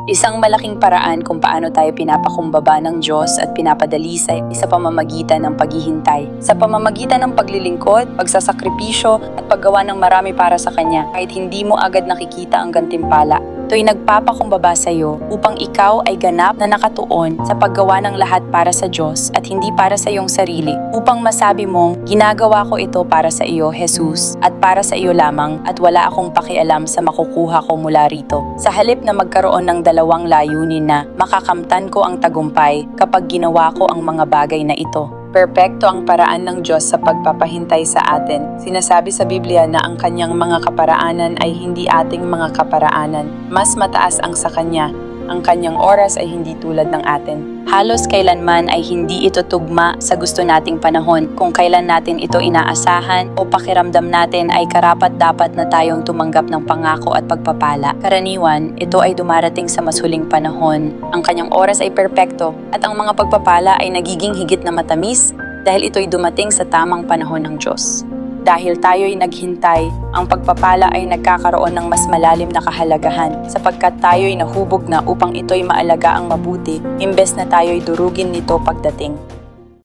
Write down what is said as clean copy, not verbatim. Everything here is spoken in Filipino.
Isang malaking paraan kung paano tayo pinapakumbaba ng Diyos at pinapadalisay sa pamamagitan ng paghihintay. Sa pamamagitan ng paglilingkod, pagsasakripisyo at paggawa ng marami para sa Kanya kahit hindi mo agad nakikita ang gantimpala. Ito'y nagpapakumbaba sa iyo upang ikaw ay ganap na nakatuon sa paggawa ng lahat para sa Diyos at hindi para sa iyong sarili, upang masabi mong, ginagawa ko ito para sa iyo, Jesus, at para sa iyo lamang at wala akong pakialam sa makukuha ko mula rito. Sa halip na magkaroon ng dalawang layunin na makakamtan ko ang tagumpay kapag ginawa ko ang mga bagay na ito. Perpekto ang paraan ng Diyos sa pagpapahintay sa atin. Sinasabi sa Biblia na ang kanyang mga kaparaanan ay hindi ating mga kaparaanan. Mas mataas ang sa kanya. Ang kanyang oras ay hindi tulad ng atin. Halos kailanman ay hindi ito tugma sa gusto nating panahon. Kung kailan natin ito inaasahan o pakiramdam natin ay karapat-dapat na tayong tumanggap ng pangako at pagpapala. Karaniwan, ito ay dumarating sa mas huling panahon. Ang kanyang oras ay perpekto at ang mga pagpapala ay nagiging higit na matamis dahil ito'y dumating sa tamang panahon ng Diyos. Dahil tayo'y naghintay, ang pagpapala ay nagkakaroon ng mas malalim na kahalagahan sapagkat tayo'y nahubog na upang ito'y maalaga ang mabuti imbes na tayo'y durugin nito pagdating.